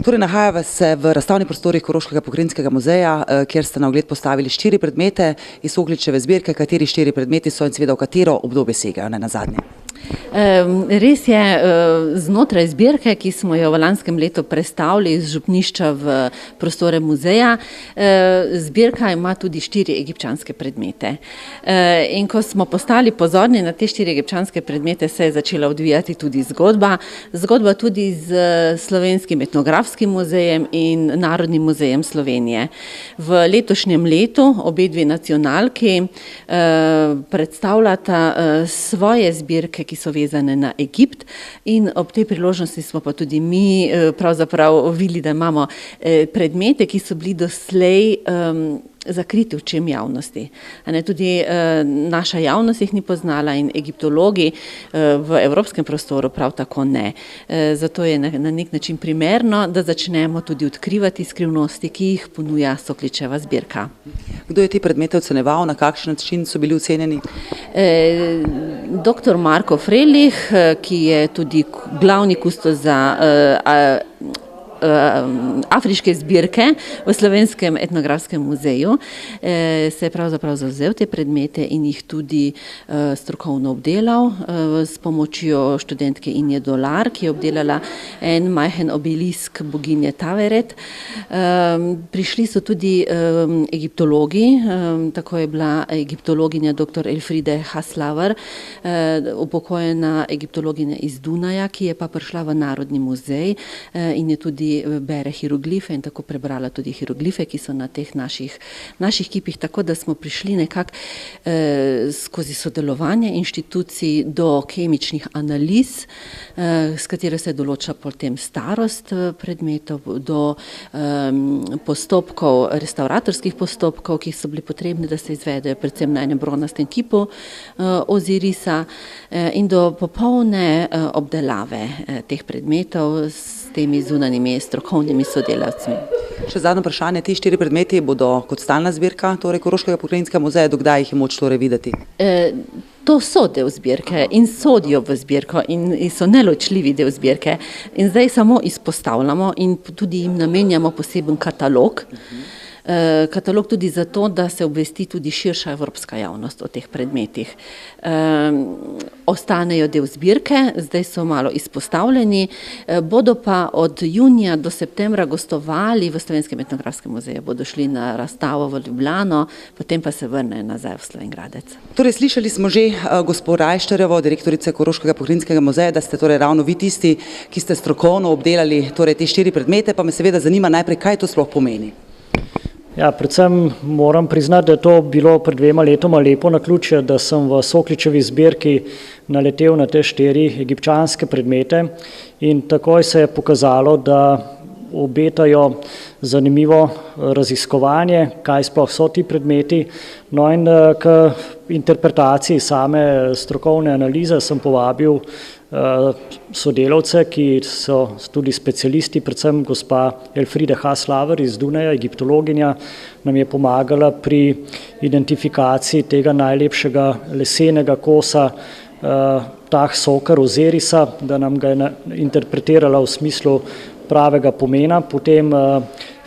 Torej, nahajava se v razstavnih prostorih Koroškega pokrajinskega muzeja, kjer ste na ogled postavili 4 predmete iz Ogličeve zbirke. Kateri 4 predmeti so in seveda v katero obdobje segajo nenazadnje? Res je, znotraj zbirke, ki smo jo v lanskem letu prestavili iz župnišča v prostore muzeja, zbirka ima tudi 4 egipčanske predmete. In ko smo postali pozorni na te 4 egipčanske predmete, se je začela odvijati tudi zgodba. Zgodba tudi z Slovenskim etnografskim muzejem in Narodnim muzejem Slovenije. V letošnjem letu obedve nacionalki predstavljata svoje zbirke, ki so vezane na Egipt, in ob tej priložnosti smo pa tudi mi pravzaprav videli, da imamo predmete, ki so bili doslej zakriti očem javnosti. Tudi naša javnost jih ni poznala in egiptologi v evropskem prostoru prav tako ne. Zato je na nek način primerno, da začnemo tudi odkrivati skrivnosti, ki jih ponuja Sokličeva zbirka. Kdo je te predmete ocenjeval, na kakšen način so bili ocenjeni? Dr. Marko Frelih, ki je tudi glavni kustos za afriške zbirke v Slovenskem etnografskem muzeju, se je pravzaprav zavzel te predmete in jih tudi strokovno obdelal s pomočjo študentke Inje Dolar, ki je obdelala en majhen obelisk boginje Taveret. Prišli so tudi egiptologi, tako je bila egiptologinja dr. Elfriede Haslavar, upokojena egiptologinja iz Dunaja, ki je pa prišla v Narodni muzej in je tudi bere hieroglife in tako prebrala tudi hieroglife, ki so na teh naših kipih, tako da smo prišli nekako skozi sodelovanje inštitucij do kemičnih analiz, s katero se določa potem starost predmetov, do postopkov, restauratorskih postopkov, ki so bili potrebni, da se izvedejo predvsem na enem bronastem kipu Ozirisa, in do popolne obdelave teh predmetov s temi zunanjimi strokovnimi sodelavci. Še zadnje vprašanje, ti 4 predmeti bodo kot stalna zbirka, torej Koroškega pokrajinskega muzeja, do kdaj jih je moč torej videti? To so del zbirke in sodijo v zbirko in so neločljivi del zbirke. In zdaj samo izpostavljamo in tudi jim namenjamo poseben katalog. Katalog tudi zato, da se obvesti tudi širša evropska javnost o teh predmetih. Ostanejo del zbirke, zdaj so malo izpostavljeni, bodo pa od junija do septembra gostovali v Slovenskem etnografskem muzeju, bodo šli na razstavo v Ljubljano, potem pa se vrnejo nazaj v Slovenj Gradec. Torej, slišali smo že gospo Rajšterjevo, direktorice Koroškega pokrajinskega muzeja, da ste torej ravno vi tisti, ki ste strokovno obdelali torej te 4 predmete, pa me seveda zanima najprej, kaj to sploh pomeni. Ja, predvsem moram priznati, da je to bilo pred 2 letoma lepo naključje, da sem v Sokličevi zbirki naletel na te 4 egipčanske predmete in takoj se je pokazalo, da obetajo zanimivo raziskovanje, kaj sploh so ti predmeti. No in k interpretaciji same strokovne analize sem povabil sodelavce, ki so tudi specialisti, predvsem gospa Elfriede Haslavar iz Dunaja, egiptologinja, nam je pomagala pri identifikaciji tega najlepšega lesenega kosa Tah Sokar Ozirisa, da nam ga je interpretirala v smislu pravega pomena, potem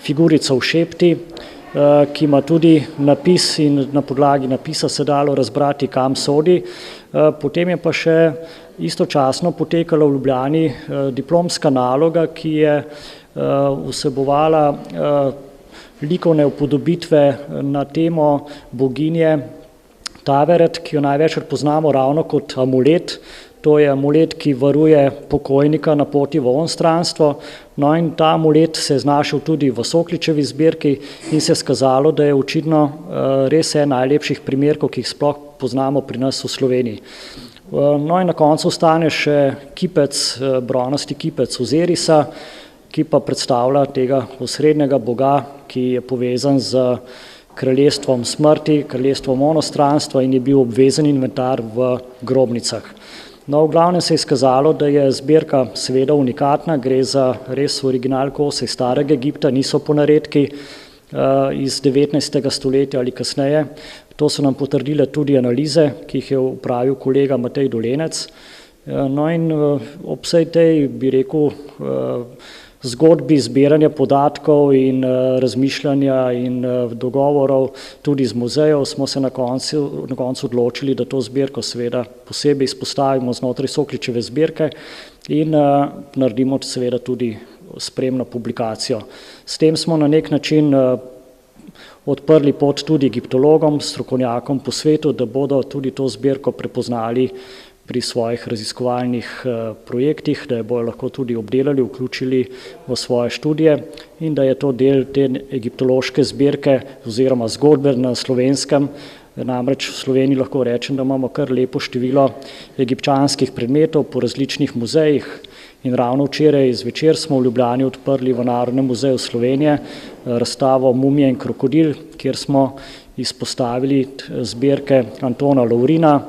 figurica v šepti, ki ima tudi napis in na podlagi napisa se dalo razbrati, kam sodi. Potem je pa še istočasno potekala v Ljubljani diplomska naloga, ki je vsebovala likovne upodobitve na temo boginje Taveret, ki jo največkrat poznamo ravno kot amulet. To je amulet, ki varuje pokojnika na poti v onstranstvo. No in ta amulet se je znašel tudi v Sokličevi zbirki in se je skazalo, da je očitno res en najlepših primerkov, ki jih sploh poznamo pri nas v Sloveniji. No in na koncu ostane še kipec, bronasti kipec Ozirisa, ki pa predstavlja tega osrednjega boga, ki je povezan z kraljestvom smrti, kraljestvom onostranstva in je bil obvezen inventar v grobnicah. No, v glavnem se je izkazalo, da je zbirka seveda unikatna, gre za res original kose iz starega Egipta, niso ponaredki iz 19. stoletja ali kasneje. To so nam potrdile tudi analize, ki jih je upravil kolega Matej Dolenec. No in ob vsej tej, bi rekel, zgodbi zbiranja podatkov in razmišljanja in dogovorov tudi z muzejev smo se na koncu odločili, da to zbirko seveda posebej izpostavimo znotraj Sokličeve zbirke in naredimo seveda tudi spremno publikacijo. S tem smo na nek način odprli pot tudi egiptologom, strokovnjakom po svetu, da bodo tudi to zbirko prepoznali pri svojih raziskovalnih projektih, da jo bodo lahko tudi obdelali, vključili v svoje študije in da je to del te egiptološke zbirke oziroma zgodbe na Slovenskem. Namreč v Sloveniji lahko rečem, da imamo kar lepo število egipčanskih predmetov po različnih muzejih in ravno včeraj zvečer smo v Ljubljani odprli v Narodnem muzeju Slovenije razstavo Mumije in krokodil, kjer smo izpostavili zbirke Antona Lovrina,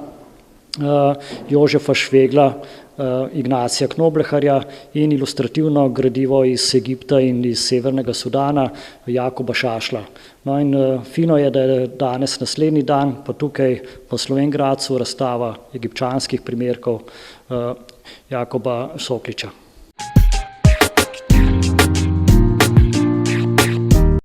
Jožefa Švegla, Ignacija Knobleharja in ilustrativno gradivo iz Egipta in iz Severnega Sudana Jakoba Šašla. No in fino je, da je danes naslednji dan, pa tukaj v Slovenj Gradcu razstava egipčanskih primerkov Jakoba Sokliča.